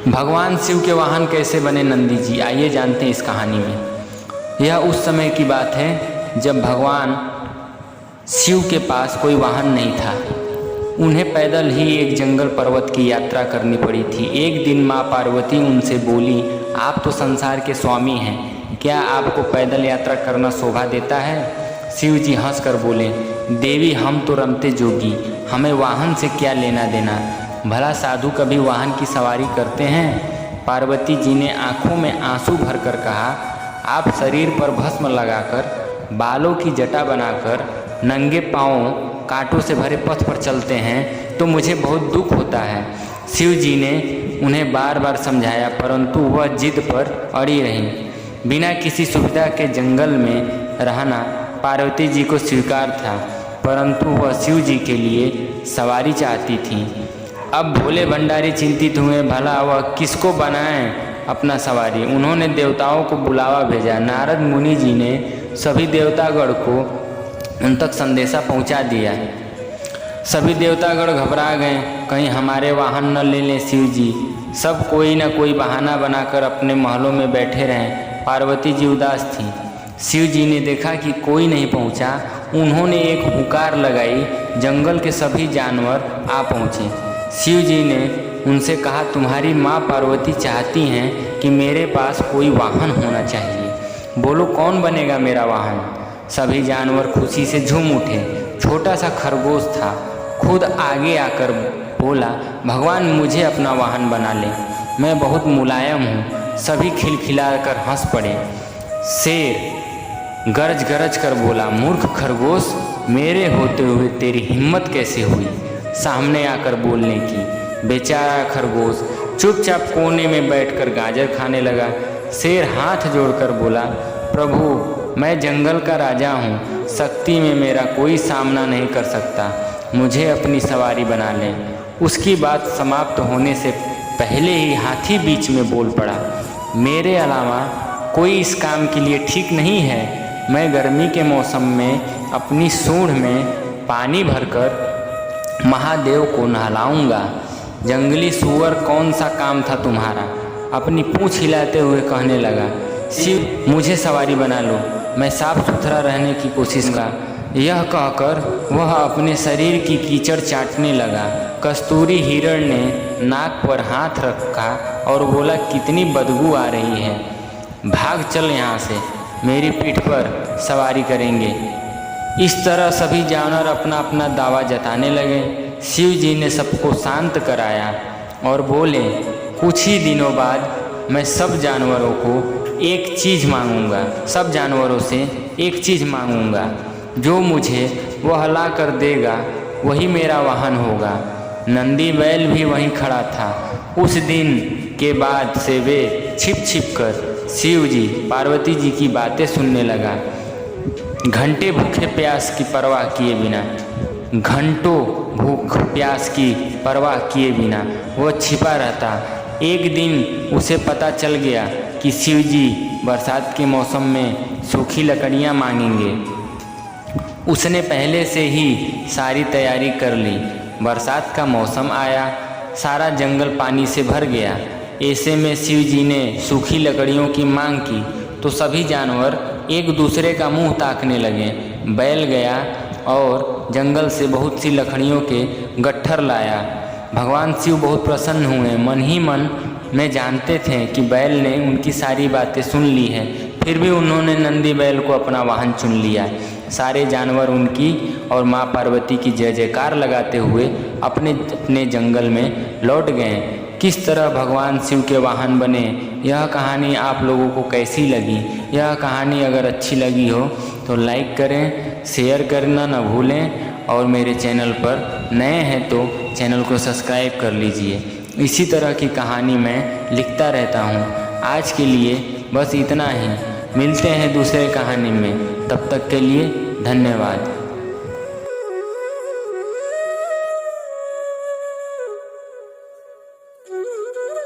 भगवान शिव के वाहन कैसे बने नंदी जी, आइए जानते हैं इस कहानी में। यह उस समय की बात है जब भगवान शिव के पास कोई वाहन नहीं था। उन्हें पैदल ही एक जंगल पर्वत की यात्रा करनी पड़ी थी। एक दिन माँ पार्वती उनसे बोली, आप तो संसार के स्वामी हैं, क्या आपको पैदल यात्रा करना शोभा देता है? शिव जी हंसकर बोले, देवी हम तो रमते जोगी, हमें वाहन से क्या लेना देना, भला साधु कभी वाहन की सवारी करते हैं? पार्वती जी ने आंखों में आंसू भरकर कहा, आप शरीर पर भस्म लगाकर, बालों की जटा बनाकर, नंगे पांवों कांटों से भरे पथ पर चलते हैं तो मुझे बहुत दुख होता है। शिव जी ने उन्हें बार बार समझाया, परंतु वह जिद पर अड़ी रहीं। बिना किसी सुविधा के जंगल में रहना पार्वती जी को स्वीकार था, परंतु वह शिव जी के लिए सवारी चाहती थी। अब भोले भंडारी चिंतित हुए, भला वह किसको बनाएं अपना सवारी। उन्होंने देवताओं को बुलावा भेजा। नारद मुनि जी ने सभी देवतागण को उन तक संदेशा पहुंचा दिया। सभी देवतागण घबरा गए, कहीं हमारे वाहन न ले लें शिव जी। सब कोई न कोई बहाना बनाकर अपने महलों में बैठे रहें। पार्वती जी उदास थीं। शिव जी ने देखा कि कोई नहीं पहुंचा। उन्होंने एक हुकार लगाई, जंगल के सभी जानवर आ पहुँचे। शिव जी ने उनसे कहा, तुम्हारी माँ पार्वती चाहती हैं कि मेरे पास कोई वाहन होना चाहिए, बोलो कौन बनेगा मेरा वाहन? सभी जानवर खुशी से झूम उठे। छोटा सा खरगोश था, खुद आगे आकर बोला, भगवान मुझे अपना वाहन बना ले, मैं बहुत मुलायम हूँ। सभी खिलखिलाकर हंस पड़े। शेर गरज गरज कर बोला, मूर्ख खरगोश, मेरे होते हुए तेरी हिम्मत कैसे हुई सामने आकर बोलने की? बेचारा खरगोश चुपचाप कोने में बैठकर गाजर खाने लगा। शेर हाथ जोड़कर बोला, प्रभु मैं जंगल का राजा हूँ, शक्ति में मेरा कोई सामना नहीं कर सकता, मुझे अपनी सवारी बना लें। उसकी बात समाप्त होने से पहले ही हाथी बीच में बोल पड़ा, मेरे अलावा कोई इस काम के लिए ठीक नहीं है। मैं गर्मी के मौसम में अपनी सूंड में पानी भरकर महादेव को नहलाऊंगा। जंगली सुअर कौन सा काम था तुम्हारा? अपनी पूंछ हिलाते हुए कहने लगा, शिव मुझे सवारी बना लो, मैं साफ सुथरा रहने की कोशिश का। यह कहकर वह अपने शरीर की कीचड़ चाटने लगा। कस्तूरी हिरण ने नाक पर हाथ रखा और बोला, कितनी बदबू आ रही है, भाग चल यहाँ से, मेरी पीठ पर सवारी करेंगे। इस तरह सभी जानवर अपना अपना दावा जताने लगे। शिव जी ने सबको शांत कराया और बोले, कुछ ही दिनों बाद मैं सब जानवरों को एक चीज़ मांगूंगा, सब जानवरों से एक चीज़ मांगूंगा, जो मुझे वह ला कर देगा वही मेरा वाहन होगा। नंदी बैल भी वहीं खड़ा था। उस दिन के बाद से वे छिप छिप कर शिव जी पार्वती जी की बातें सुनने लगा। घंटे भूखे प्यास की परवाह किए बिना, घंटों भूख प्यास की परवाह किए बिना वह छिपा रहता। एक दिन उसे पता चल गया कि शिव जी बरसात के मौसम में सूखी लकड़ियाँ मांगेंगे। उसने पहले से ही सारी तैयारी कर ली। बरसात का मौसम आया, सारा जंगल पानी से भर गया। ऐसे में शिव जी ने सूखी लकड़ियों की मांग की तो सभी जानवर एक दूसरे का मुंह ताकने लगे। बैल गया और जंगल से बहुत सी लकड़ियों के गट्ठर लाया। भगवान शिव बहुत प्रसन्न हुए। मन ही मन में जानते थे कि बैल ने उनकी सारी बातें सुन ली हैं, फिर भी उन्होंने नंदी बैल को अपना वाहन चुन लिया। सारे जानवर उनकी और माँ पार्वती की जय जयकार लगाते हुए अपने अपने जंगल में लौट गए। किस तरह भगवान शिव के वाहन बने, यह कहानी आप लोगों को कैसी लगी? यह कहानी अगर अच्छी लगी हो तो लाइक करें, शेयर करना न भूलें और मेरे चैनल पर नए हैं तो चैनल को सब्सक्राइब कर लीजिए। इसी तरह की कहानी मैं लिखता रहता हूँ। आज के लिए बस इतना ही, मिलते हैं दूसरे कहानी में, तब तक के लिए धन्यवाद। Mm-hmm.